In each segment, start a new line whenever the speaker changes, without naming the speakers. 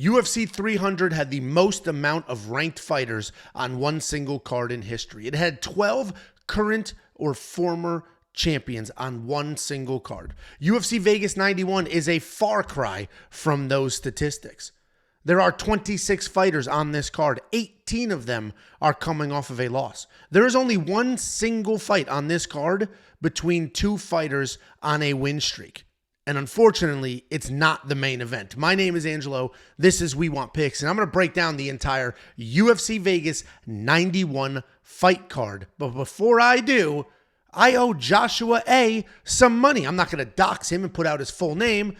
UFC 300 had the most amount of ranked fighters on one single card in history. It had 12 current or former champions on one single card. UFC Vegas 91 is a far cry from those statistics. There are 26 fighters on this card. 18 of them are coming off of a loss. There is only one single fight on this card between two fighters on a win streak. And unfortunately, it's not the main event. My name is Angelo. This is We Want Picks, and I'm going to break down the entire UFC Vegas 91 fight card. But before I do, I owe Joshua A some money. I'm not going to dox him and put out his full name,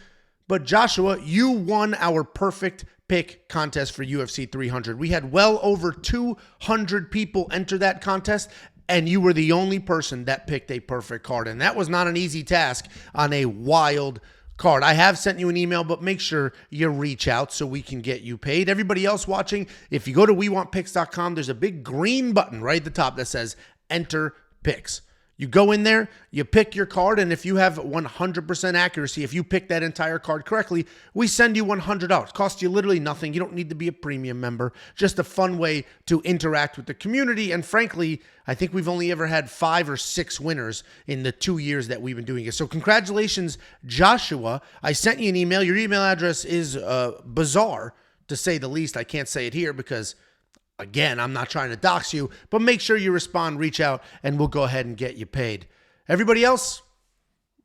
but Joshua, you won our perfect pick contest for UFC 300. We had well over 200 people enter that contest, and you were the only person that picked a perfect card. And that was not an easy task on a wild card. I have sent you an email, but make sure you reach out so we can get you paid. Everybody else watching, if you go to WeWantPicks.com, there's a big green button right at the top that says Enter Picks. You go in there, you pick your card, and if you have 100% accuracy, if you pick that entire card correctly, we send you $100. Costs you literally nothing. You don't need to be a premium member. Just a fun way to interact with the community. And frankly, I think we've only ever had 5 or 6 winners in the 2 years that we've been doing it. So congratulations, Joshua. I sent you an email. Your email address is bizarre, to say the least. I can't say it here because, again, I'm not trying to dox you, but make sure you respond, reach out, and we'll go ahead and get you paid. Everybody else,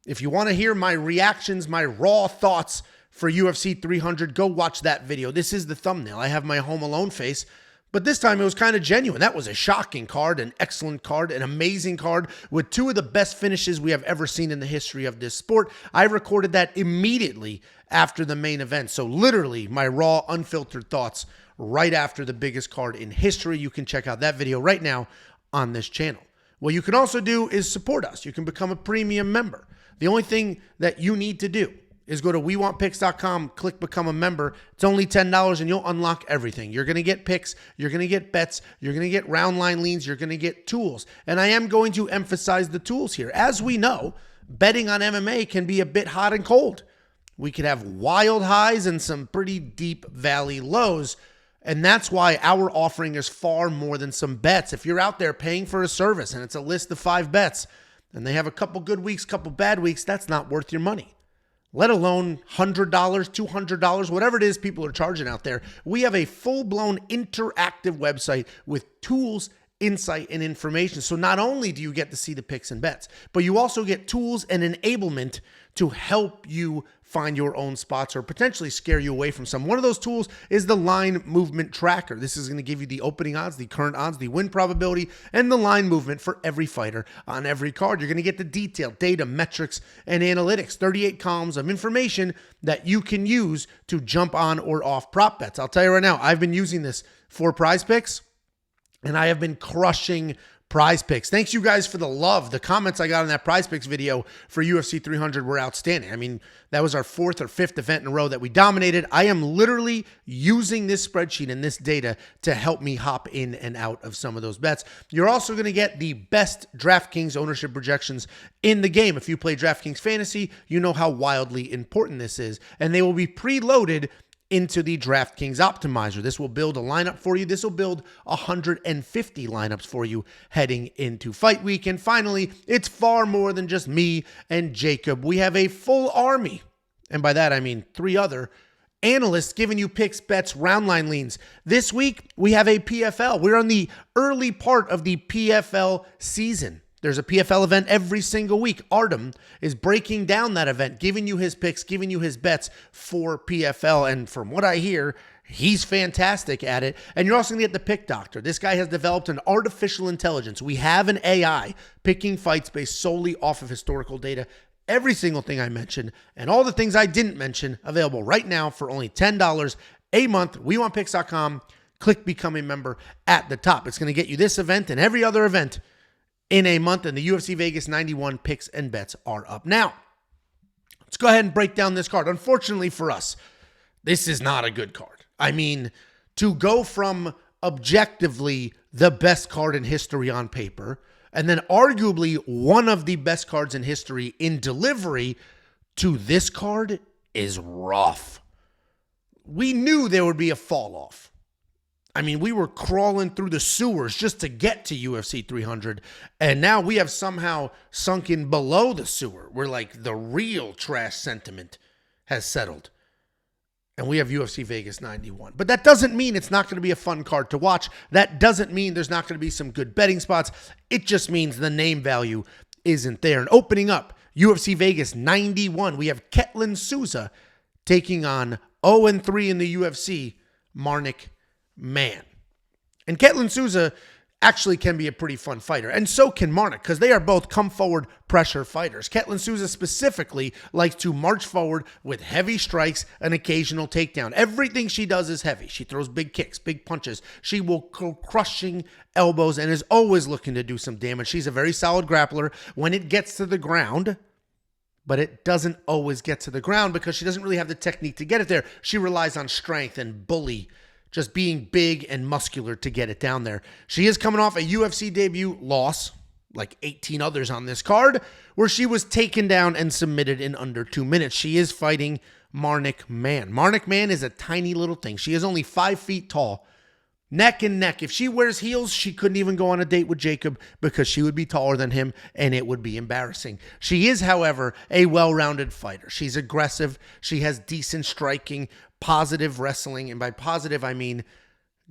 if you want to hear my reactions, my raw thoughts for UFC 300, go watch that video. This is the thumbnail. I have my Home Alone face, but this time it was kind of genuine. That was a shocking card, an excellent card, an amazing card with 2 of the best finishes we have ever seen in the history of this sport. I recorded that immediately after the main event, so literally my raw, unfiltered thoughts right after the biggest card in history. You can check out that video right now on this channel. What you can also do is support us. You can become a premium member. The only thing that you need to do is go to WeWantPicks.com, click Become a Member. It's only $10 and you'll unlock everything. You're going to get picks, you're going to get bets, you're going to get round line leans, you're going to get tools. And I am going to emphasize the tools here. As we know, betting on MMA can be a bit hot and cold. We could have wild highs and some pretty deep valley lows. And that's why our offering is far more than some bets. If you're out there paying for a service and it's a list of 5 bets and they have a couple good weeks, couple bad weeks, that's not worth your money. Let alone $100, $200, whatever it is people are charging out there. We have a full-blown interactive website with tools, insight, and information. So not only do you get to see the picks and bets, but you also get tools and enablement to help you find your own spots or potentially scare you away from some. One of those tools is the line movement tracker. This is going to give you the opening odds, the current odds, the win probability, and the line movement for every fighter on every card. You're going to get the detailed data, metrics, and analytics, 38 columns of information that you can use to jump on or off prop bets. I'll tell you right now, I've been using this for Prize Picks, and I have been crushing Prize Picks. Thanks you guys for the love. The comments I got on that Prize Picks video for UFC 300 were outstanding. I mean, that was our 4th or 5th event in a row that we dominated. I am literally using this spreadsheet and this data to help me hop in and out of some of those bets. You're also going to get the best DraftKings ownership projections in the game. If you play DraftKings Fantasy, you know how wildly important this is. And they will be preloaded into the DraftKings Optimizer. This will build a lineup for you. This will build 150 lineups for you heading into fight week. And finally, it's far more than just me and Jacob. We have a full army, and by that I mean 3 other analysts giving you picks, bets, round line leans. This week, we have a PFL. We're on the early part of the PFL season. There's a PFL event every single week. Artem is breaking down that event, giving you his picks, giving you his bets for PFL. And from what I hear, he's fantastic at it. And you're also going to get the Pick Doctor. This guy has developed an artificial intelligence. We have an AI picking fights based solely off of historical data. Every single thing I mentioned and all the things I didn't mention available right now for only $10 a month. WeWantPicks.com. Click Become a Member at the top. It's going to get you this event and every other event in a month, and the UFC Vegas 91 picks and bets are up. Now, let's go ahead and break down this card. Unfortunately for us, this is not a good card. I mean, to go from objectively the best card in history on paper, and then arguably one of the best cards in history in delivery, to this card is rough. we knew there would be a fall off. I mean, we were crawling through the sewers just to get to UFC 300, and now we have somehow sunk in below the sewer, where like the real trash sentiment has settled. And we have UFC Vegas 91. But that doesn't mean it's not going to be a fun card to watch. That doesn't mean there's not going to be some good betting spots. It just means the name value isn't there. And opening up UFC Vegas 91, we have Ketlen Souza taking on 0-3 in the UFC, Marnic Mann. And Ketlen Souza actually can be a pretty fun fighter. And so can Marnic, because they are both come forward pressure fighters. Ketlen Souza specifically likes to march forward with heavy strikes and occasional takedown. Everything she does is heavy. She throws big kicks, big punches. She will go crushing elbows and is always looking to do some damage. She's a very solid grappler when it gets to the ground, but it doesn't always get to the ground because she doesn't really have the technique to get it there. She relies on strength and bully, just being big and muscular to get it down there. She is coming off a UFC debut loss, like 18 others on this card, where she was taken down and submitted in under 2 minutes. She is fighting Marnic Mann. Marnic Mann is a tiny little thing. She is only 5 feet tall, neck and neck. If she wears heels, she couldn't even go on a date with Jacob because she would be taller than him and it would be embarrassing. She is, however, a well-rounded fighter. She's aggressive. She has decent striking, positive wrestling, and by positive, I mean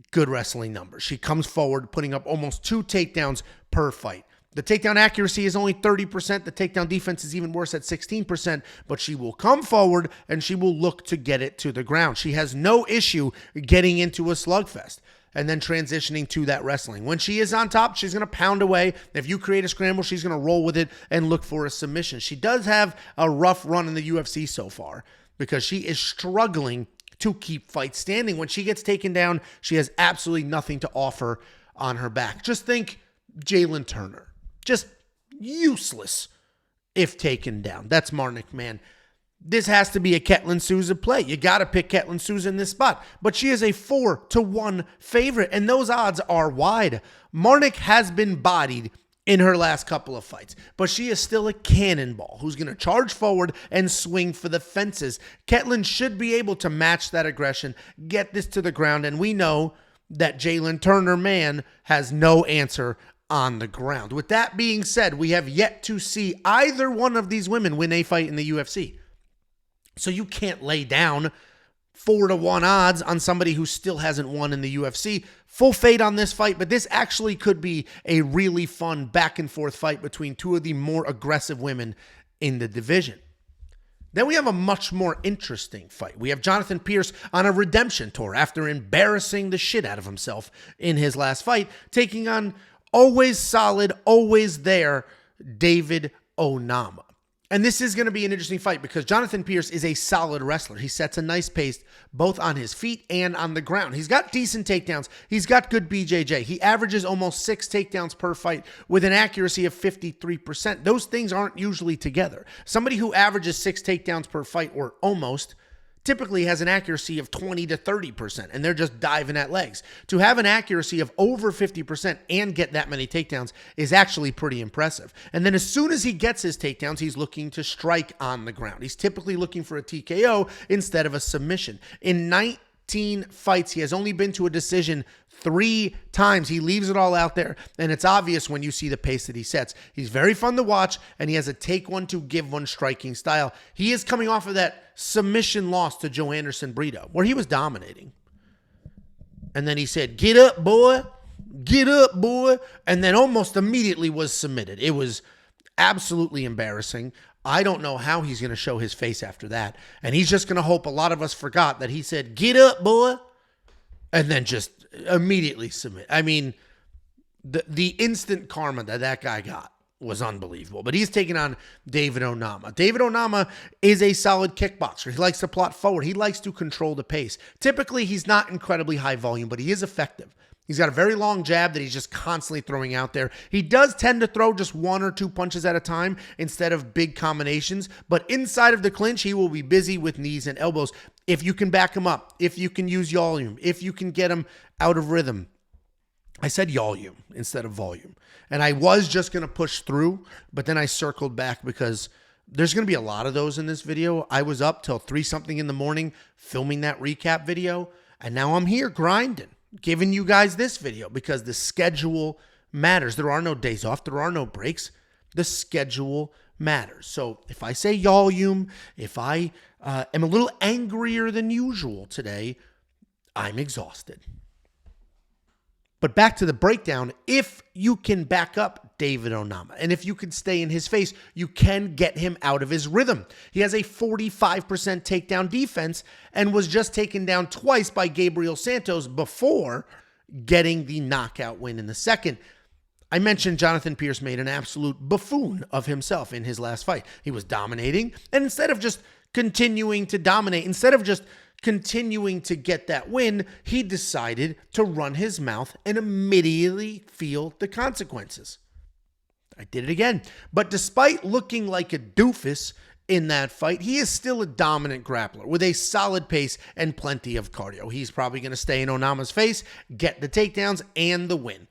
good wrestling numbers. She comes forward, putting up almost 2 takedowns per fight. The takedown accuracy is only 30%. The takedown defense is even worse at 16%, but she will come forward and she will look to get it to the ground. She has no issue getting into a slugfest and then transitioning to that wrestling. When she is on top, she's going to pound away. If you create a scramble, she's going to roll with it and look for a submission. She does have a rough run in the UFC so far because she is struggling to keep fights standing. When she gets taken down, she has absolutely nothing to offer on her back. Just think Jalen Turner. Just useless if taken down. That's Marnic Mann. This has to be a Ketlen Souza play. You got to pick Ketlen Souza in this spot. But she is a 4-1 favorite, and those odds are wide. Marnic has been bodied in her last couple of fights, but she is still a cannonball who's going to charge forward and swing for the fences. Ketlen should be able to match that aggression, get this to the ground, and we know that Jalen Turner Mann has no answer on the ground. With that being said, we have yet to see either one of these women win a fight in the UFC. So you can't lay down 4-1 odds on somebody who still hasn't won in the UFC. Full fade on this fight, but this actually could be a really fun back and forth fight between two of the more aggressive women in the division. Then we have a much more interesting fight. We have Jonathan Pearce on a redemption tour after embarrassing the shit out of himself in his last fight, taking on always solid, always there, David Onama. And this is going to be an interesting fight because Jonathan Pearce is a solid wrestler. He sets a nice pace both on his feet and on the ground. He's got decent takedowns. He's got good BJJ. He averages almost 6 takedowns per fight with an accuracy of 53%. Those things aren't usually together. Somebody who averages 6 takedowns per fight or almost typically has an accuracy of 20 to 30%, and they're just diving at legs. To have an accuracy of over 50% and get that many takedowns is actually pretty impressive. And then as soon as he gets his takedowns, he's looking to strike on the ground. He's typically looking for a TKO instead of a submission. In 19 fights, he has only been to a decision 3 times. He leaves it all out there, and it's obvious when you see the pace that he sets. He's very fun to watch, and he has a take one to give one striking style. He is coming off of that submission loss to Joe Anderson Brito, where he was dominating. And then he said, "Get up, boy. Get up, boy." And then almost immediately was submitted. It was absolutely embarrassing. I don't know how he's going to show his face after that. And he's just going to hope a lot of us forgot that he said, "Get up, boy," and then just immediately submit. I mean, the instant karma that guy got was unbelievable. But he's taking on David Onama. David Onama is a solid kickboxer. He likes to plot forward. He likes to control the pace. Typically, he's not incredibly high volume, but he is effective. He's got a very long jab that he's just constantly throwing out there. He does tend to throw just 1 or 2 punches at a time instead of big combinations, but inside of the clinch, he will be busy with knees and elbows. If you can back him up, if you can use volume, if you can get him out of rhythm. I said volume instead of volume. And I was just going to push through, but then I circled back because There's going to be a lot of those in this video. I was up till 3-something in the morning filming that recap video, and now I'm here grinding, giving you guys this video because the schedule matters. There are no days off. There are no breaks. The schedule matters. So if I say volume, if I am a little angrier than usual today, I'm exhausted. But back to the breakdown, if you can back up David Onama, and if you can stay in his face, you can get him out of his rhythm. He has a 45% takedown defense and was just taken down twice by Gabriel Santos before getting the knockout win in the second. I mentioned Jonathan Pearce made an absolute buffoon of himself in his last fight. He was dominating, and instead of just continuing to dominate, instead of just continuing to get that win, he decided to run his mouth and immediately feel the consequences. I did it again. But despite looking like a doofus in that fight, he is still a dominant grappler with a solid pace and plenty of cardio. He's probably going to stay in Onama's face, get the takedowns, and the win.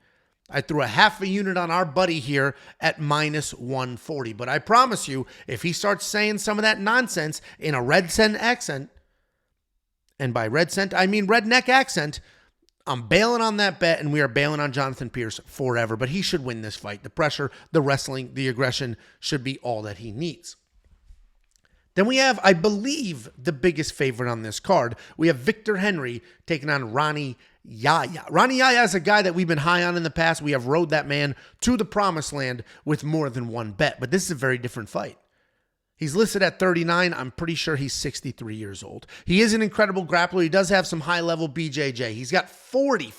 I threw a half a unit on our buddy here at -140. But I promise you, if he starts saying some of that nonsense in a red cent accent, and by red cent, I mean redneck accent, I'm bailing on that bet, and we are bailing on Jonathan Pearce forever. But he should win this fight. The pressure, the wrestling, the aggression should be all that he needs. Then we have, I believe, the biggest favorite on this card. We have Victor Henry taking on Rani Yahya. Rani Yahya is a guy that we've been high on in the past. We have rode that man to the promised land with more than one bet. But this is a very different fight. He's listed at 39. I'm pretty sure he's 63 years old. He is an incredible grappler. He does have some high-level BJJ. He's got 40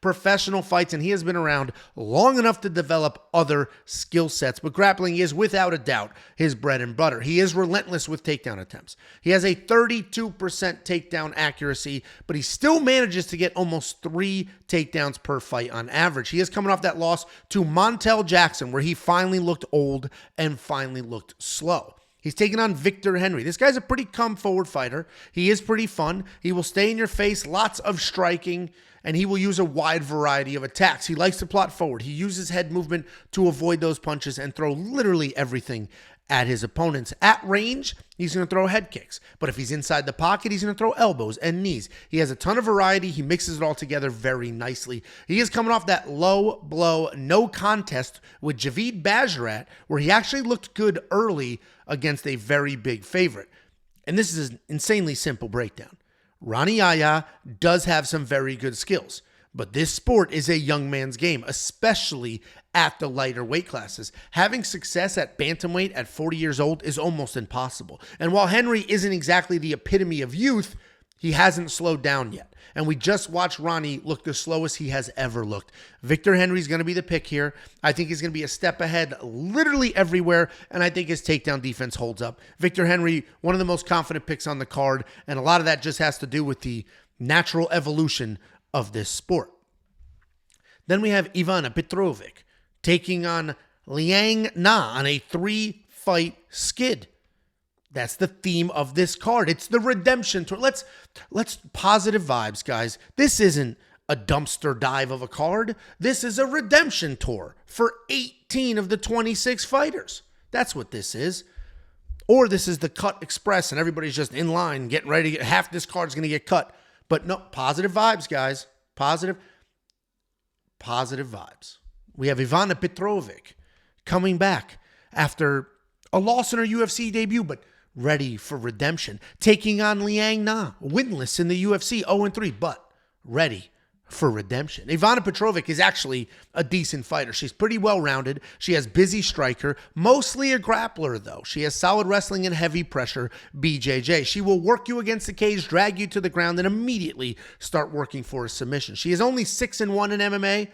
professional fights, and he has been around long enough to develop other skill sets. But grappling is, without a doubt, his bread and butter. He is relentless with takedown attempts. He has a 32% takedown accuracy, but he still manages to get almost 3 takedowns per fight on average. He is coming off that loss to Montel Jackson, where he finally looked old and finally looked slow. He's taking on Victor Henry. This guy's a pretty come-forward fighter. He is pretty fun. He will stay in your face, lots of striking, and he will use a wide variety of attacks. He likes to plot forward. He uses head movement to avoid those punches and throw literally everything at his opponents. At range, he's going to throw head kicks. But if he's inside the pocket, he's going to throw elbows and knees. He has a ton of variety. He mixes it all together very nicely. He is coming off that low blow, no contest with Javid Bajarat, where he actually looked good early against a very big favorite. And this is an insanely simple breakdown. Rani Yahya does have some very good skills, but this sport is a young man's game, especially at the lighter weight classes. Having success at bantamweight at 40 years old is almost impossible. And while Henry isn't exactly the epitome of youth, he hasn't slowed down yet. And we just watched Rani look the slowest he has ever looked. Victor Henry's going to be the pick here. I think he's going to be a step ahead literally everywhere, and I think his takedown defense holds up. Victor Henry, one of the most confident picks on the card, and a lot of that just has to do with the natural evolution of this sport. Then we have Ivana Petrovic taking on Liang on a 3-fight skid. That's the theme of this card. It's the redemption tour. Let's positive vibes, guys. This isn't a dumpster dive of a card. This is a redemption tour for 18 of the 26 fighters. That's what this is. Or this is the cut express and everybody's just in line getting ready to get, half this card's going to get cut. But no, positive vibes, guys. Positive vibes. We have Ivana Petrovic coming back after a loss in her UFC debut, but ready for redemption. Taking on Liang, winless in the UFC, 0-3, but ready for redemption. Ivana Petrovic is actually a decent fighter. She's pretty well-rounded. She has busy striker, mostly a grappler, though. She has solid wrestling and heavy pressure BJJ. She will work you against the cage, drag you to the ground, and immediately start working for a submission. She is only 6-1 in MMA,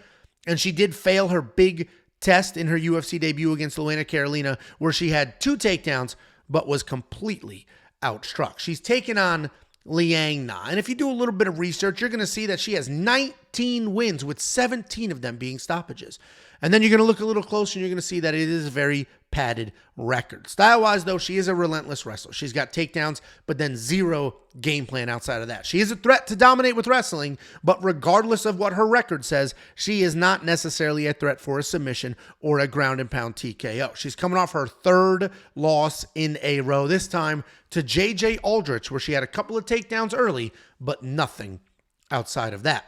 and she did fail her big test in her UFC debut against Luana Carolina, where she had 2 takedowns, but was completely outstruck. She's taken on Liang. And if you do a little bit of research, you're going to see that she has 19 19 wins, with 17 of them being stoppages. And then you're going to look a little closer and you're going to see that it is a very padded record. Style-wise, though, she is a relentless wrestler. She's got takedowns, but then zero game plan outside of that. She is a threat to dominate with wrestling, but regardless of what her record says, she is not necessarily a threat for a submission or a ground and pound TKO. She's coming off her third loss in a row, this time to JJ Aldrich, where she had a couple of takedowns early, but nothing outside of that.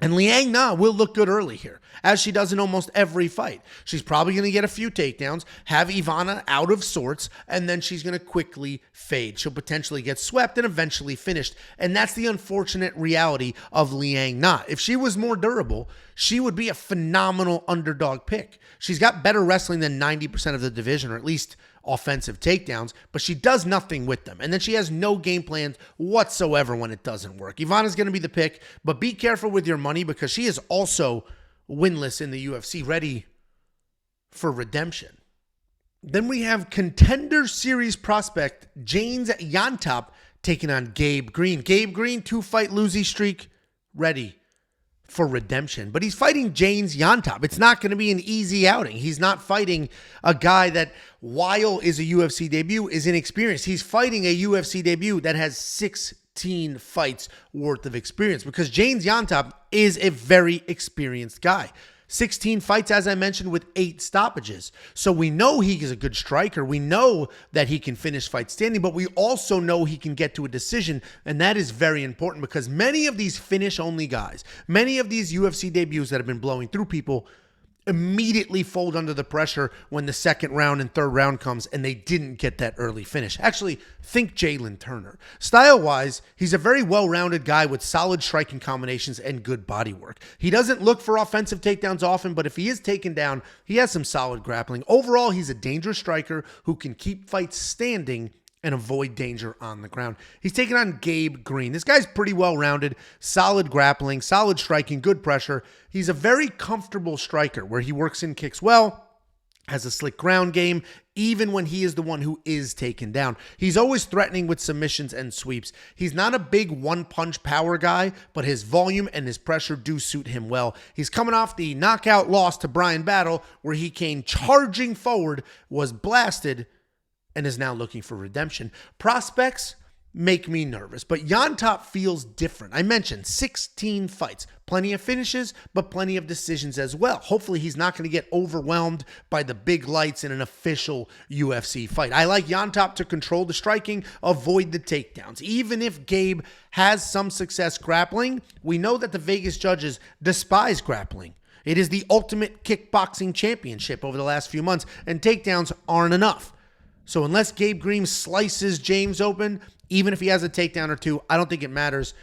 And Liang will look good early here, as she does in almost every fight. She's probably going to get a few takedowns, have Ivana out of sorts, and then she's going to quickly fade. She'll potentially get swept and eventually finished. And that's the unfortunate reality of Liang. If she was more durable, she would be a phenomenal underdog pick. She's got better wrestling than 90% of the division, or at least offensive takedowns, but she does nothing with them. And then she has no game plans whatsoever when it doesn't work. Ivana's going to be the pick, but be careful with your money because she is also winless in the UFC, ready for redemption. Then we have Contender Series prospect James Llontop taking on Gabe Green. Gabe Green, 2-fight losing streak, ready for redemption. But he's fighting James Llontop. It's not going to be an easy outing. He's not fighting a guy that, while is a UFC debut, is inexperienced. He's fighting a UFC debut that has 16 fights worth of experience, because James Llontop is a very experienced guy. 16 fights, as I mentioned, with 8 stoppages. So we know he is a good striker. We know that he can finish fights standing, but we also know he can get to a decision, and that is very important because many of these finish-only guys, many of these UFC debuts that have been blowing through people, immediately fold under the pressure when the second round and third round comes and they didn't get that early finish. Actually, think Jalen Turner. Style-wise, he's a very well-rounded guy with solid striking combinations and good body work. He doesn't look for offensive takedowns often, but if he is taken down, he has some solid grappling. Overall, he's a dangerous striker who can keep fights standing and avoid danger on the ground. He's taking on Gabe Green. This guy's pretty well-rounded, solid grappling, solid striking, good pressure. He's a very comfortable striker where he works in kicks well, has a slick ground game, even when he is the one who is taken down. He's always threatening with submissions and sweeps. He's not a big one-punch power guy, but his volume and his pressure do suit him well. He's coming off the knockout loss to Brian Battle, where he came charging forward, was blasted, and is now looking for redemption. Prospects make me nervous, but Llontop feels different. I mentioned 16 fights, plenty of finishes, but plenty of decisions as well. Hopefully he's not going to get overwhelmed by the big lights in an official UFC fight. I like Llontop to control the striking, avoid the takedowns. Even if Gabe has some success grappling, we know that the Vegas judges despise grappling. It is the ultimate kickboxing championship over the last few months, and takedowns aren't enough. So unless Gabe Green slices James open, even if he has a takedown or two, I don't think it matters.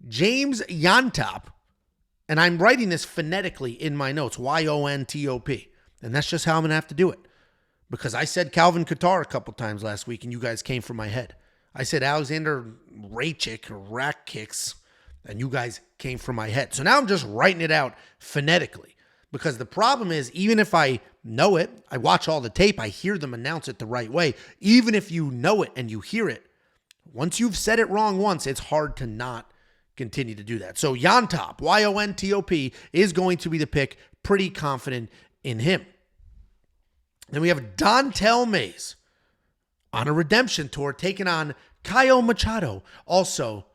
James Llontop, and I'm writing this phonetically in my notes, Yontop, and that's just how I'm going to have to do it, because I said Calvin Kattar a couple times last week, and you guys came for my head. I said Alexander Rachik, or Rack Kicks, and you guys came for my head. So now I'm just writing it out phonetically. Because the problem is, even if I know it, I watch all the tape, I hear them announce it the right way. Even if you know it and you hear it, once you've said it wrong once, it's hard to not continue to do that. So Llontop, Yontop, is going to be the pick. Pretty confident in him. Then we have Dontel Mays on a redemption tour, taking on Caio Machado, also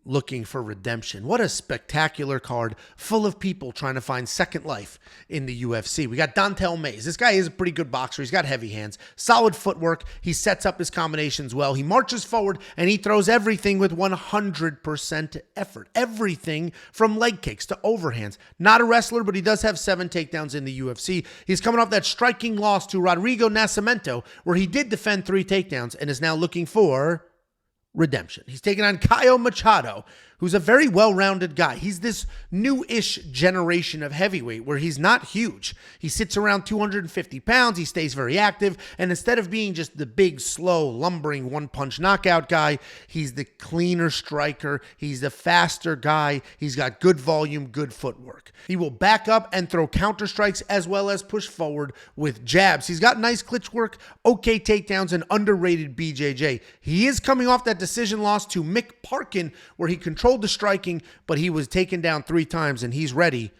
looking for redemption. What a spectacular card, full of people trying to find second life in the UFC. We got Dontel Mays. This guy is a pretty good boxer. He's got heavy hands, solid footwork. He sets up his combinations well. He marches forward, and he throws everything with 100% effort. Everything from leg kicks to overhands. Not a wrestler, but he does have 7 takedowns in the UFC. He's coming off that striking loss to Rodrigo Nascimento, where he did defend 3 takedowns and is now looking for redemption. He's taking on Caio Machado, who's a very well-rounded guy. He's this new-ish generation of heavyweight where he's not huge. He sits around 250 pounds. He stays very active. And instead of being just the big, slow, lumbering one-punch knockout guy, he's the cleaner striker. He's the faster guy. He's got good volume, good footwork. He will back up and throw counter strikes as well as push forward with jabs. He's got nice clinch work, okay takedowns, and underrated BJJ. He is coming off that decision loss to Mick Parkin, where he controlled controlled the striking, but he was taken down 3 times, and he's ready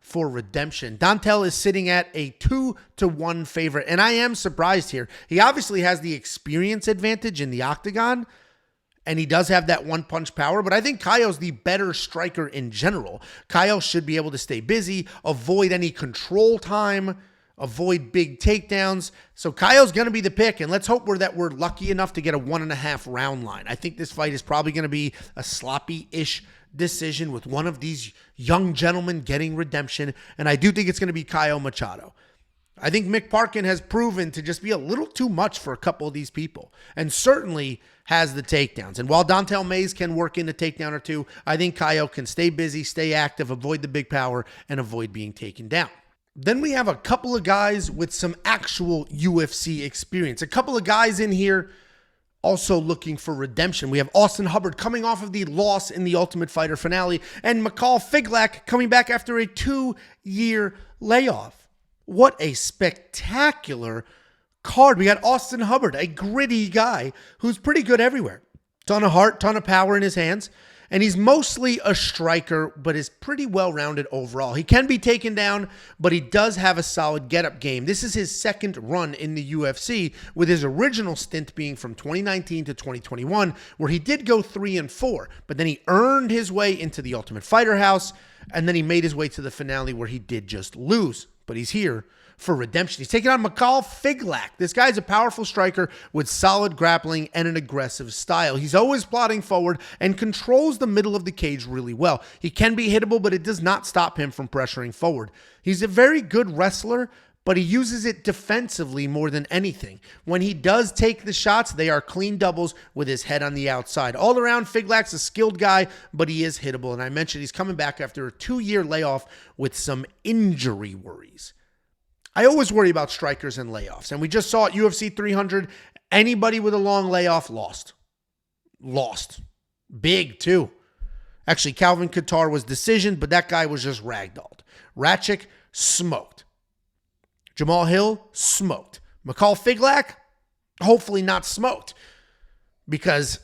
for redemption. Dontel is sitting at a 2-1 favorite, and I am surprised here. He obviously has the experience advantage in the octagon, and he does have that one-punch power, but I think Caio's the better striker in general. Caio should be able to stay busy, avoid any control time, avoid big takedowns. So Caio's going to be the pick, and let's hope we're lucky enough to get a 1.5 round line. I think this fight is probably going to be a sloppy-ish decision with one of these young gentlemen getting redemption, and I do think it's going to be Caio Machado. I think Mick Parkin has proven to just be a little too much for a couple of these people, and certainly has the takedowns. And while Dontel Mays can work in a takedown or two, I think Caio can stay busy, stay active, avoid the big power, and avoid being taken down. Then we have a couple of guys with some actual UFC experience. A couple of guys in here also looking for redemption. We have Austen Hubbard coming off of the loss in the Ultimate Fighter finale, and Michal Figlak coming back after a 2-year layoff. What a spectacular card. We got Austen Hubbard, a gritty guy who's pretty good everywhere. Ton of heart, ton of power in his hands. And he's mostly a striker, but is pretty well-rounded overall. He can be taken down, but he does have a solid get-up game. This is his second run in the UFC, with his original stint being from 2019 to 2021, where he did go 3-4, but then he earned his way into the Ultimate Fighter house, and then he made his way to the finale where he did just lose. But he's here for redemption. He's taking on Michal Figlak. This guy's a powerful striker with solid grappling and an aggressive style. He's always plotting forward and controls the middle of the cage really well. He can be hittable, but it does not stop him from pressuring forward. He's a very good wrestler, but he uses it defensively more than anything. When he does take the shots, they are clean doubles with his head on the outside. All around, Figlak's a skilled guy, but he is hittable. And I mentioned he's coming back after a 2-year layoff with some injury worries. I always worry about strikers and layoffs. And we just saw at UFC 300, anybody with a long layoff lost. Lost. Big, too. Actually, Calvin Kattar was decisioned, but that guy was just ragdolled. Ratchik smoked. Jamal Hill smoked. Michal Figlak, hopefully not smoked, because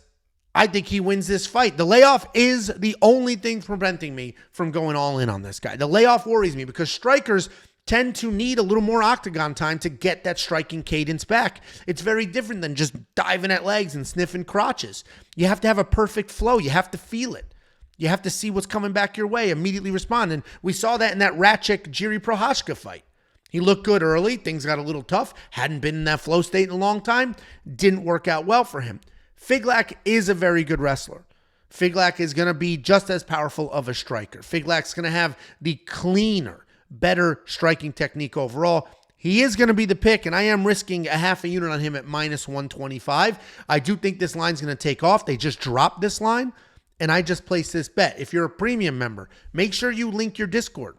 I think he wins this fight. The layoff is the only thing preventing me from going all in on this guy. The layoff worries me because strikers tend to need a little more octagon time to get that striking cadence back. It's very different than just diving at legs and sniffing crotches. You have to have a perfect flow. You have to feel it. You have to see what's coming back your way, immediately respond. And we saw that in that Ratchik-Jiri Prochazka fight. He looked good early. Things got a little tough. Hadn't been in that flow state in a long time. Didn't work out well for him. Figlak is a very good wrestler. Figlak is going to be just as powerful of a striker. Figlak's going to have the cleaner, better striking technique overall. He is going to be the pick, and I am risking a half a unit on him at -125. I do think this line's going to take off. They just dropped this line, and I just placed this bet. If you're a premium member, make sure you link your Discord.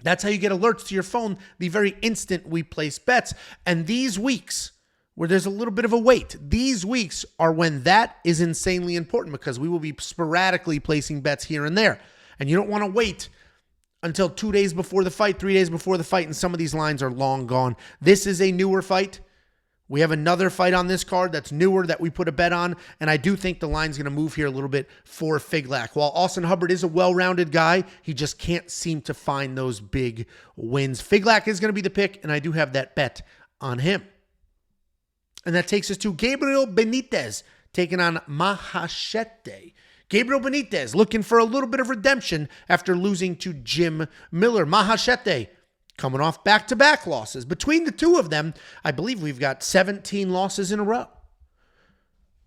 That's how you get alerts to your phone the very instant we place bets. And these weeks, where there's a little bit of a wait, these weeks are when that is insanely important, because we will be sporadically placing bets here and there. And you don't want to wait until 2 days before the fight, 3 days before the fight, and some of these lines are long gone. This is a newer fight. We have another fight on this card that's newer that we put a bet on, and I do think the line's going to move here a little bit for Figlak. While Austen Hubbard is a well-rounded guy, he just can't seem to find those big wins. Figlak is going to be the pick, and I do have that bet on him. And that takes us to Gabriel Benítez taking on Maheshate. Gabriel Benítez looking for a little bit of redemption after losing to Jim Miller. Maheshate coming off back-to-back losses. Between the two of them, I believe we've got 17 losses in a row.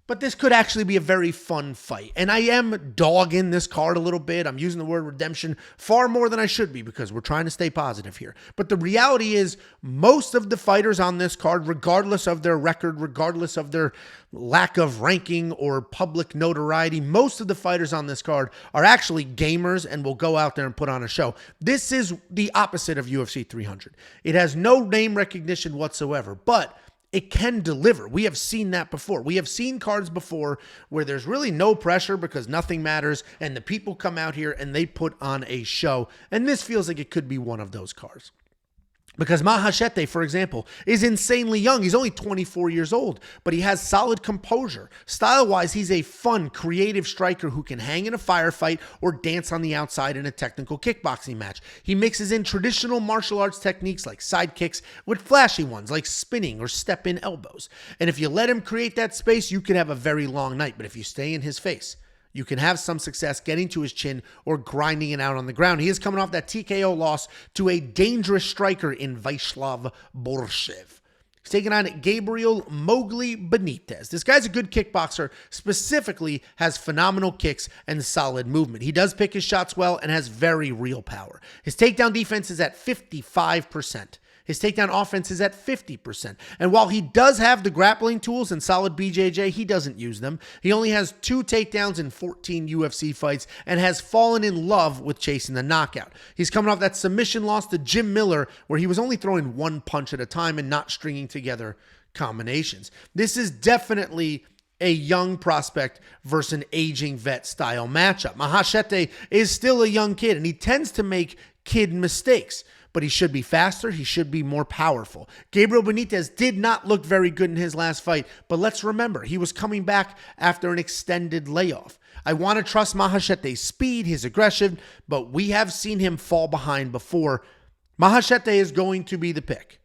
But this could actually be a very fun fight. And I am dogging this card a little bit. I'm using the word redemption far more than I should be, because we're trying to stay positive here. But the reality is, most of the fighters on this card, regardless of their record, regardless of their lack of ranking or public notoriety, most of the fighters on this card are actually gamers and will go out there and put on a show. This is the opposite of UFC 300. It has no name recognition whatsoever, but it can deliver. We have seen that before. We have seen cards before where there's really no pressure because nothing matters, and the people come out here and they put on a show. And this feels like it could be one of those cards. Because Maheshate, for example, is insanely young. He's only 24 years old, but he has solid composure. Style-wise, he's a fun, creative striker who can hang in a firefight or dance on the outside in a technical kickboxing match. He mixes in traditional martial arts techniques like side kicks with flashy ones like spinning or step-in elbows. And if you let him create that space, you could have a very long night. But if you stay in his face, you can have some success getting to his chin or grinding it out on the ground. He is coming off that TKO loss to a dangerous striker in Vyacheslav Borshev. He's taking on Gabriel Mowgli Benítez. This guy's a good kickboxer, specifically has phenomenal kicks and solid movement. He does pick his shots well and has very real power. His takedown defense is at 55%. His takedown offense is at 50%. And while he does have the grappling tools and solid BJJ, he doesn't use them. He only has 2 takedowns in 14 UFC fights and has fallen in love with chasing the knockout. He's coming off that submission loss to Jim Miller, where he was only throwing 1 punch at a time and not stringing together combinations. This is definitely a young prospect versus an aging vet style matchup. Maheshate is still a young kid, and he tends to make kid mistakes. But he should be faster. He should be more powerful. Gabriel Benítez did not look very good in his last fight, but let's remember, he was coming back after an extended layoff. I want to trust Maheshate's speed, his aggression, but we have seen him fall behind before. Maheshate is going to be the pick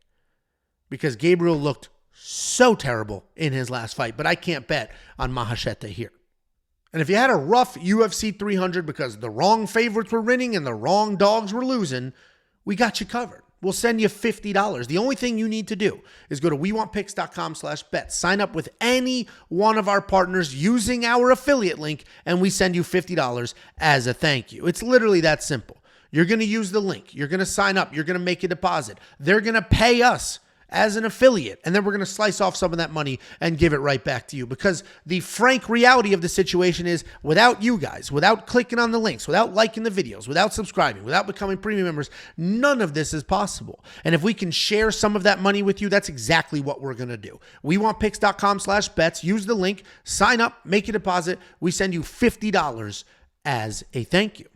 because Gabriel looked so terrible in his last fight, but I can't bet on Maheshate here. And if you had a rough UFC 300 because the wrong favorites were winning and the wrong dogs were losing, we got you covered. We'll send you $50. The only thing you need to do is go to WeWantPicks.com/bet. Sign up with any one of our partners using our affiliate link, and we send you $50 as a thank you. It's literally that simple. You're going to use the link. You're going to sign up. You're going to make a deposit. They're going to pay us as an affiliate, and then we're going to slice off some of that money and give it right back to you, because the frank reality of the situation is without you guys, without clicking on the links, without liking the videos, without subscribing, without becoming premium members, none of this is possible. And if we can share some of that money with you, that's exactly what we're going to do. WeWantPicks.com/bets. Use the link, sign up, make a deposit. We send you $50 as a thank you.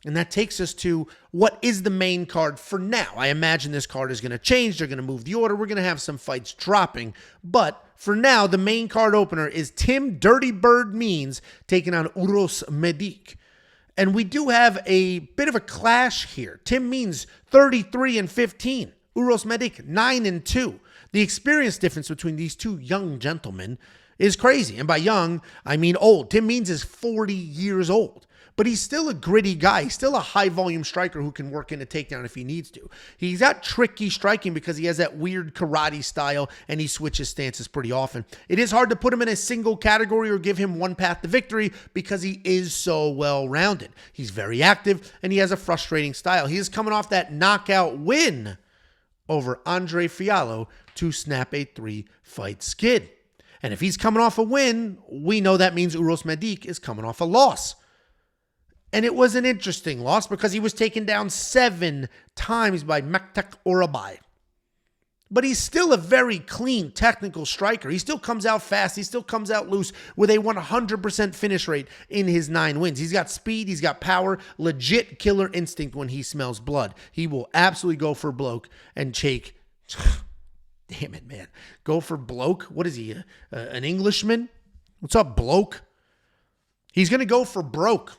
And that takes us to what is the main card for now. I imagine this card is going to change. They're going to move the order. We're going to have some fights dropping. But for now, the main card opener is Tim Dirty Bird Means taking on Uros Medic. And we do have a bit of a clash here. Tim Means 33-15. Uros Medic 9-2. The experience difference between these two young gentlemen is crazy. And by young, I mean old. Tim Means is 40 years old. But he's still a gritty guy. He's still a high-volume striker who can work in a takedown if he needs to. He's got tricky striking because he has that weird karate style, and he switches stances pretty often. It is hard to put him in a single category or give him one path to victory because he is so well-rounded. He's very active, and he has a frustrating style. He is coming off that knockout win over Andre Fiallo to snap a 3-fight skid. And if he's coming off a win, we know that means Uros Medic is coming off a loss. And it was an interesting loss because he was taken down 7 times by Maktak Orabai. But he's still a very clean technical striker. He still comes out fast. He still comes out loose with a 100% finish rate in his 9 wins. He's got speed. He's got power. Legit killer instinct when he smells blood. He will absolutely go for bloke and take... Damn it, man. Go for bloke? What is he, an Englishman? What's up, bloke? He's going to go for broke.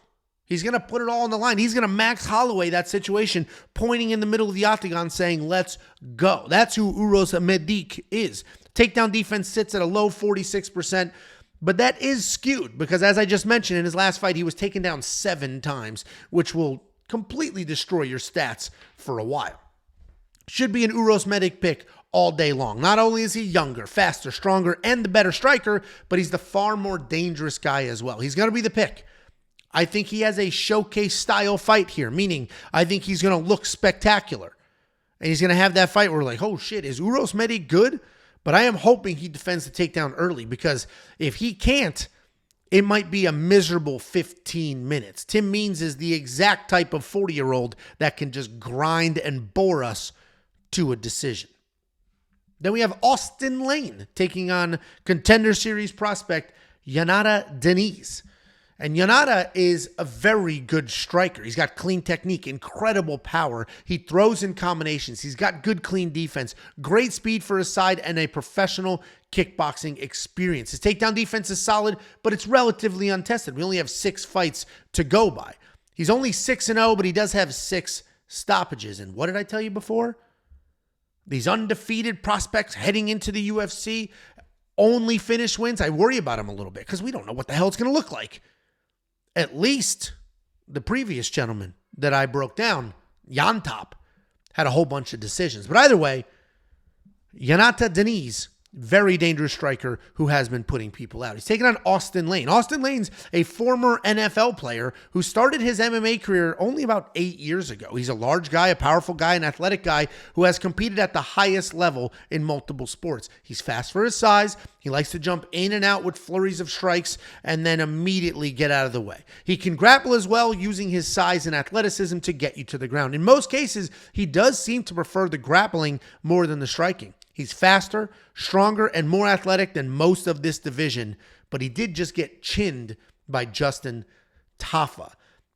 He's going to put it all on the line. He's going to Max Holloway that situation, pointing in the middle of the octagon saying, let's go. That's who Uros Medic is. Takedown defense sits at a low 46%, but that is skewed because, as I just mentioned, in his last fight, he was taken down 7 times, which will completely destroy your stats for a while. Should be an Uros Medic pick all day long. Not only is he younger, faster, stronger, and the better striker, but he's the far more dangerous guy as well. He's going to be the pick. I think he has a showcase style fight here, meaning I think he's going to look spectacular. And he's going to have that fight where we're like, oh shit, is Uros Medic good? But I am hoping he defends the takedown early because if he can't, it might be a miserable 15 minutes. Tim Means is the exact type of 40-year-old that can just grind and bore us to a decision. Then we have Austen Lane taking on Contender Series prospect Jhonata Diniz. And Jhonata is a very good striker. He's got clean technique, incredible power. He throws in combinations. He's got good, clean defense, great speed for his side, and a professional kickboxing experience. His takedown defense is solid, but it's relatively untested. We only have 6 fights to go by. He's only 6-0, but he does have 6 stoppages. And what did I tell you before? These undefeated prospects heading into the UFC, only finish wins. I worry about him a little bit because we don't know what the hell it's going to look like. At least the previous gentleman that I broke down, Llontop, had a whole bunch of decisions. But either way, Jhonata Diniz, very dangerous striker who has been putting people out. He's taking on Austen Lane. Austen Lane's a former NFL player who started his MMA career only about 8 years ago. He's a large guy, a powerful guy, an athletic guy who has competed at the highest level in multiple sports. He's fast for his size. He likes to jump in and out with flurries of strikes and then immediately get out of the way. He can grapple as well, using his size and athleticism to get you to the ground. In most cases, he does seem to prefer the grappling more than the striking. He's faster, stronger, and more athletic than most of this division, but he did just get chinned by Justin Tafa.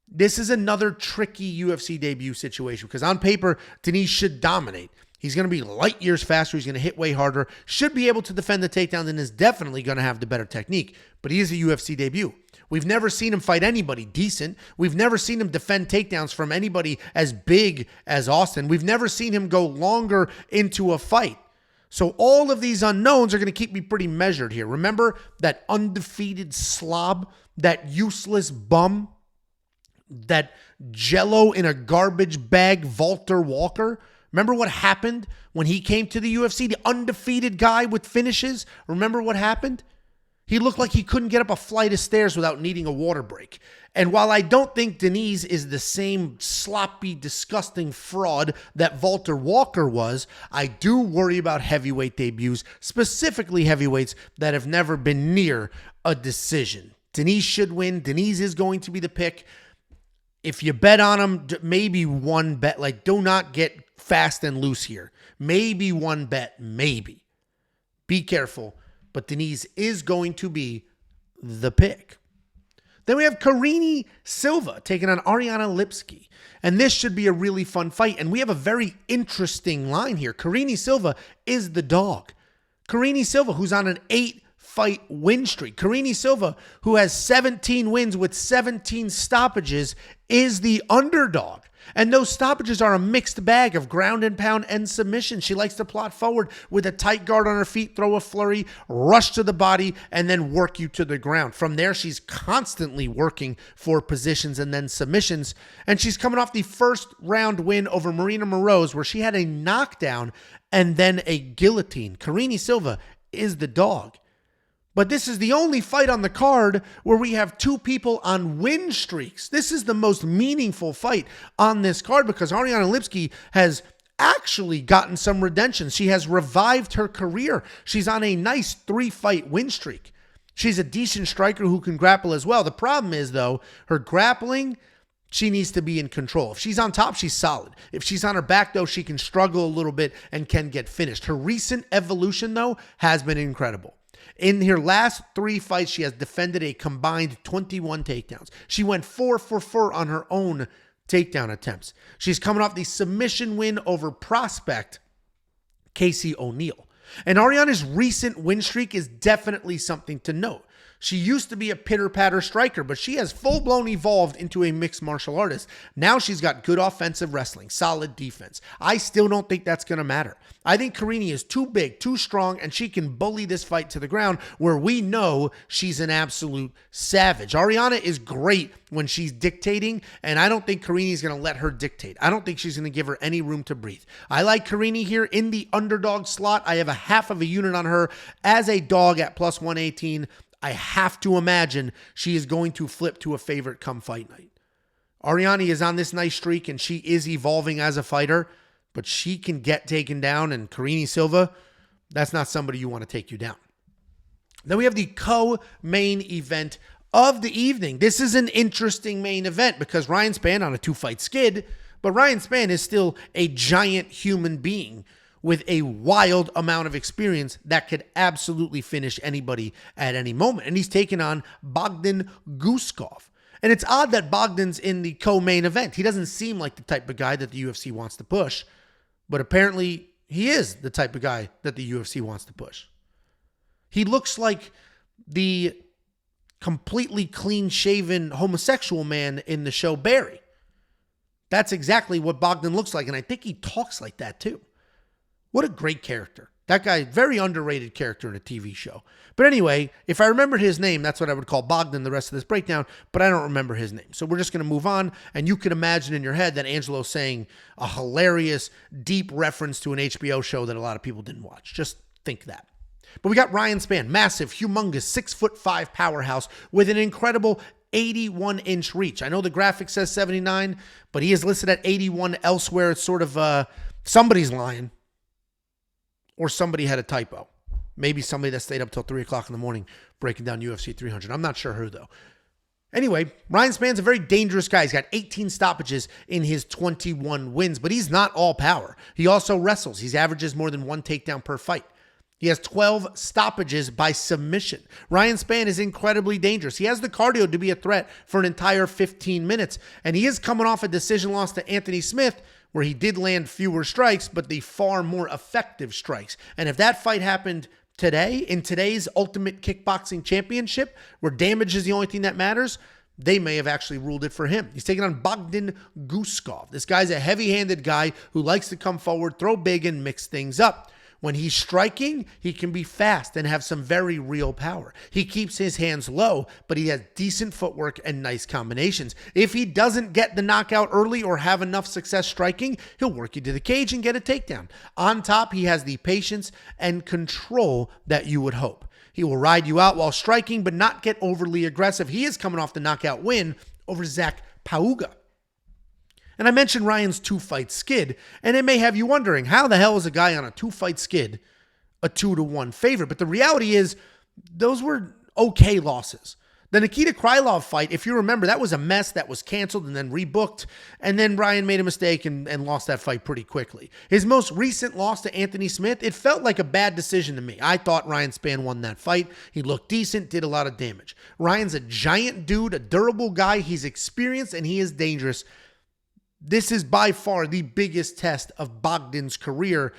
This is another tricky UFC debut situation because on paper, Diniz should dominate. He's going to be light years faster. He's going to hit way harder, should be able to defend the takedown, and is definitely going to have the better technique. But he is a UFC debut. We've never seen him fight anybody decent. We've never seen him defend takedowns from anybody as big as Austen. We've never seen him go longer into a fight. So all of these unknowns are going to keep me pretty measured here. Remember that undefeated slob, that useless bum, that jello in a garbage bag, Walter Walker? Remember what happened when he came to the UFC? The undefeated guy with finishes? Remember what happened? He looked like he couldn't get up a flight of stairs without needing a water break. And while I don't think Diniz is the same sloppy, disgusting fraud that Walter Walker was, I do worry about heavyweight debuts, specifically heavyweights that have never been near a decision. Diniz should win. Diniz is going to be the pick. If you bet on him, maybe one bet. Like, do not get fast and loose here. Maybe one bet, maybe. Be careful. But Diniz is going to be the pick. Then we have Karine Silva taking on Ariane Lipski. And this should be a really fun fight. And we have a very interesting line here. Karine Silva is the dog. Karine Silva, who's on an 8-fight win streak. Karine Silva, who has 17 wins with 17 stoppages, is the underdog. And those stoppages are a mixed bag of ground and pound and submission. She likes to plot forward with a tight guard on her feet, throw a flurry, rush to the body, and then work you to the ground. From there, she's constantly working for positions and then submissions. And she's coming off the first round win over Marina Moroz, where she had a knockdown and then a guillotine. Karine Silva is the dog. But this is the only fight on the card where we have 2 people on win streaks. This is the most meaningful fight on this card because Ariane Lipski has actually gotten some redemption. She has revived her career. She's on a nice 3-fight win streak. She's a decent striker who can grapple as well. The problem is, though, her grappling, she needs to be in control. If she's on top, she's solid. If she's on her back, though, she can struggle a little bit and can get finished. Her recent evolution, though, has been incredible. In her last 3 fights, she has defended a combined 21 takedowns. She went 4 for 4 on her own takedown attempts. She's coming off the submission win over prospect Casey O'Neill. And Ariana's recent win streak is definitely something to note. She used to be a pitter-patter striker, but she has full-blown evolved into a mixed martial artist. Now she's got good offensive wrestling, solid defense. I still don't think that's going to matter. I think Karine is too big, too strong, and she can bully this fight to the ground where we know she's an absolute savage. Ariana is great when she's dictating, and I don't think Karine is going to let her dictate. I don't think she's going to give her any room to breathe. I like Karine here in the underdog slot. I have a half of a unit on her as a dog at plus 118. I have to imagine she is going to flip to a favorite come fight night. Ariane is on this nice streak, and she is evolving as a fighter, but she can get taken down, and Karine Silva, that's not somebody you want to take you down. Then we have the co-main event of the evening. This is an interesting main event because Ryan Spann on a 2-fight skid, but Ryan Spann is still a giant human being with a wild amount of experience that could absolutely finish anybody at any moment. And he's taken on Bogdan Guskov. And it's odd that Bogdan's in the co-main event. He doesn't seem like the type of guy that the UFC wants to push, but apparently he is the type of guy that the UFC wants to push. He looks like the completely clean-shaven homosexual man in the show Barry. That's exactly what Bogdan looks like, and I think he talks like that too. What a great character. That guy, very underrated character in a TV show. But anyway, if I remembered his name, that's what I would call Bogdan the rest of this breakdown, but I don't remember his name. So we're just going to move on, and you can imagine in your head that Angelo's saying a hilarious, deep reference to an HBO show that a lot of people didn't watch. Just think that. But we got Ryan Spann, massive, humongous, 6'5" powerhouse with an incredible 81-inch reach. I know the graphic says 79, but he is listed at 81 elsewhere. It's sort of somebody's lying. Or somebody had a typo. Maybe somebody that stayed up till 3 o'clock in the morning breaking down UFC 300. I'm not sure who, though. Anyway, Ryan Spann's a very dangerous guy. He's got 18 stoppages in his 21 wins, but he's not all power. He also wrestles. He averages more than 1 takedown per fight. He has 12 stoppages by submission. Ryan Spann is incredibly dangerous. He has the cardio to be a threat for an entire 15 minutes, and he is coming off a decision loss to Anthony Smith, where he did land fewer strikes, but the far more effective strikes. And if that fight happened today, in today's Ultimate Kickboxing Championship, where damage is the only thing that matters, they may have actually ruled it for him. He's taking on Bogdan Guskov. This guy's a heavy-handed guy who likes to come forward, throw big, and mix things up. When he's striking, he can be fast and have some very real power. He keeps his hands low, but he has decent footwork and nice combinations. If he doesn't get the knockout early or have enough success striking, he'll work you to the cage and get a takedown. On top, he has the patience and control that you would hope. He will ride you out while striking, but not get overly aggressive. He is coming off the knockout win over Zach Pauga. And I mentioned Ryan's 2-fight skid, and it may have you wondering, how the hell is a guy on a 2-fight skid a 2-1 favorite? But the reality is, those were okay losses. The Nikita Krylov fight, if you remember, that was a mess that was canceled and then rebooked, and then Ryan made a mistake and lost that fight pretty quickly. His most recent loss to Anthony Smith, it felt like a bad decision to me. I thought Ryan Spann won that fight. He looked decent, did a lot of damage. Ryan's a giant dude, a durable guy. He's experienced, and he is dangerous. This is by far the biggest test of Bogdan's career.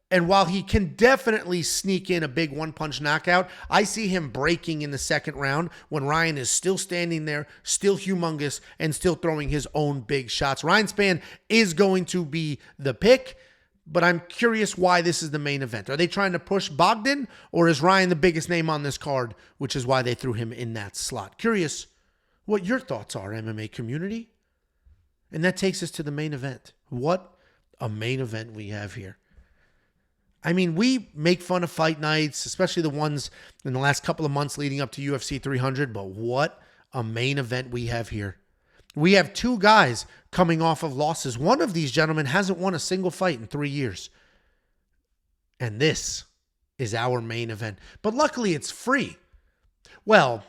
And while he can definitely sneak in a big one-punch knockout, I see him breaking in the second round when Ryan is still standing there, still humongous, and still throwing his own big shots. Ryan Spann is going to be the pick, but I'm curious why this is the main event. Are they trying to push Bogdan, or is Ryan the biggest name on this card, which is why they threw him in that slot? Curious what your thoughts are, MMA community. And that takes us to the main event. What a main event we have here. I mean, we make fun of fight nights, especially the ones in the last couple of months leading up to UFC 300, but what a main event we have here. We have 2 guys coming off of losses. One of these gentlemen hasn't won a single fight in 3 years. And this is our main event. But luckily, it's free. Well,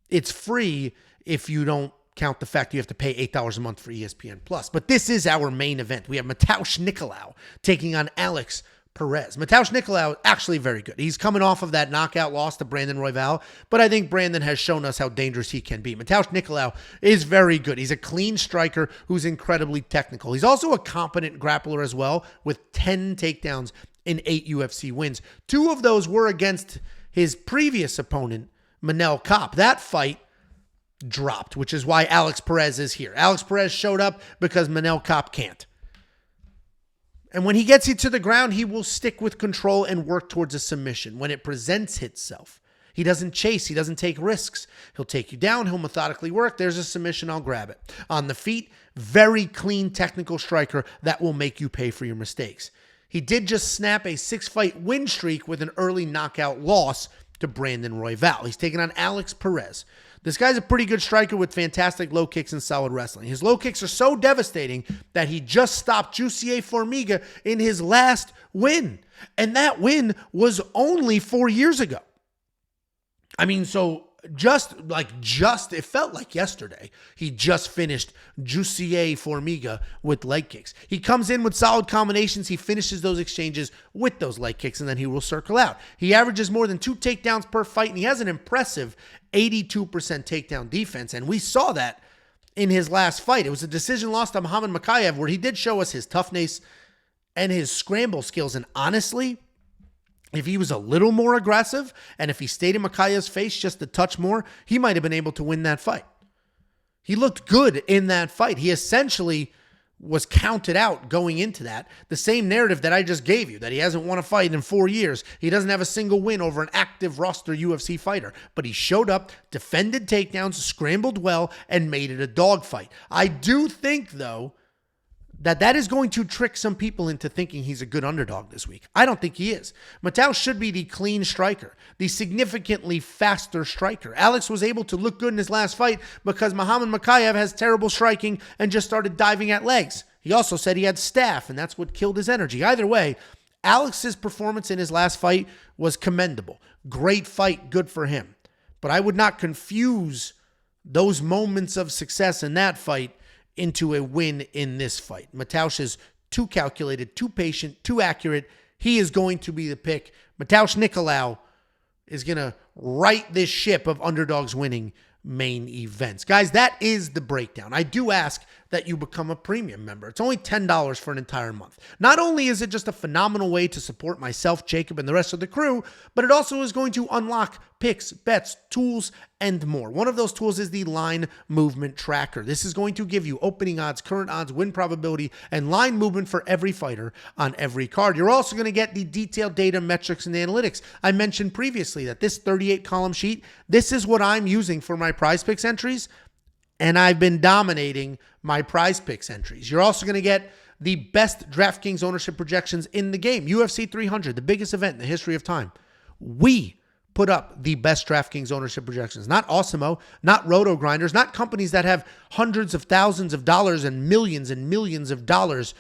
it's free if you don't count the fact you have to pay $8 a month for ESPN+. But this is our main event. We have Nicolau taking on Alex Perez. Nicolau, actually very good. He's coming off of that knockout loss to Brandon Royval, but I think Brandon has shown us how dangerous he can be. Nicolau is very good. He's a clean striker who's incredibly technical. He's also a competent grappler as well, with 10 takedowns in 8 UFC wins. 2 of those were against his previous opponent, Manel Kape. That fight dropped, which is why Alex Perez is here. Alex Perez showed up because Manel Kape can't. And when he gets you to the ground, he will stick with control and work towards a submission. When it presents itself, he doesn't chase. He doesn't take risks. He'll take you down. He'll methodically work. There's a submission. I'll grab it. On the feet, very clean technical striker that will make you pay for your mistakes. He did just snap a 6-fight win streak with an early knockout loss to Brandon Royval. He's taking on Alex Perez. This guy's a pretty good striker with fantastic low kicks and solid wrestling. His low kicks are so devastating that he just stopped Jussier Formiga in his last win. And that win was only 4 years ago. I mean, so It felt like yesterday. He just finished Jussier Formiga with leg kicks. He comes in with solid combinations. He finishes those exchanges with those leg kicks, and then he will circle out. He averages more than 2 takedowns per fight, and he has an impressive 82% takedown defense, and we saw that in his last fight. It was a decision loss to Muhammad Mokaev, where he did show us his toughness and his scramble skills, and honestly, if he was a little more aggressive and if he stayed in Mokaev's face just a touch more, he might have been able to win that fight. He looked good in that fight. He essentially was counted out going into that. The same narrative that I just gave you, that he hasn't won a fight in 4 years. He doesn't have a single win over an active roster UFC fighter. But he showed up, defended takedowns, scrambled well, and made it a dogfight. I do think, though, that is going to trick some people into thinking he's a good underdog this week. I don't think he is. Machado should be the clean striker, the significantly faster striker. Alex was able to look good in his last fight because Muhammad Mokaev has terrible striking and just started diving at legs. He also said he had staff, and that's what killed his energy. Either way, Alex's performance in his last fight was commendable. Great fight, good for him. But I would not confuse those moments of success in that fight into a win in this fight. Mateusz is too calculated, too patient, too accurate. He is going to be the pick. Mateusz Nicolau is going to right this ship of underdogs winning main events. Guys, that is the breakdown. I do ask that you become a premium member. It's only $10 for an entire month. Not only is it just a phenomenal way to support myself, Jacob, and the rest of the crew, but it also is going to unlock picks, bets, tools, and more. One of those tools is the line movement tracker. This is going to give you opening odds, current odds, win probability, and line movement for every fighter on every card. You're also going to get the detailed data, metrics, and analytics. I mentioned previously that this 38-column sheet, this is what I'm using for my Prize Picks entries, and I've been dominating my Prize Picks entries. You're also going to get the best DraftKings ownership projections in the game. UFC 300, the biggest event in the history of time. We put up the best DraftKings ownership projections. Not Awesemo, not Roto Grinders, not companies that have hundreds of thousands of dollars and millions of dollars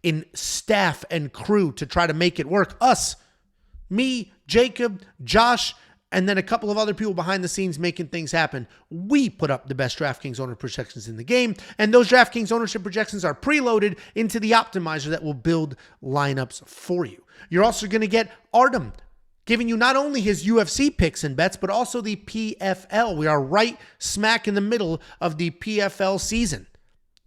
in staff and crew to try to make it work. Us, me, Jacob, Josh, and then a couple of other people behind the scenes making things happen. We put up the best DraftKings owner projections in the game, and those DraftKings ownership projections are preloaded into the optimizer that will build lineups for you. You're also going to get Artem giving you not only his UFC picks and bets, but also the PFL. We are right smack in the middle of the PFL season.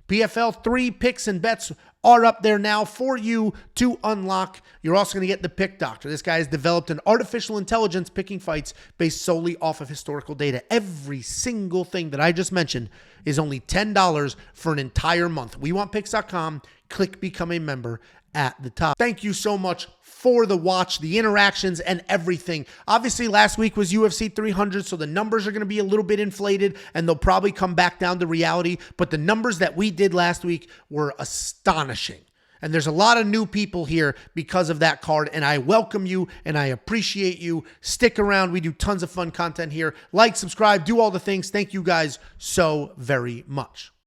PFL 3 picks and bets are up there now for you to unlock. You're also going to get the Pick Doctor. This guy has developed an artificial intelligence picking fights based solely off of historical data. Every single thing that I just mentioned is only $10 for an entire month. WeWantPicks.com. Click Become a Member at the top. Thank you so much for the watch, the interactions, and everything. Obviously, last week was UFC 300, so the numbers are going to be a little bit inflated, and they'll probably come back down to reality. But the numbers that we did last week were astonishing. And there's a lot of new people here because of that card, and I welcome you, and I appreciate you. Stick around. We do tons of fun content here. Like, subscribe, do all the things. Thank you guys so very much.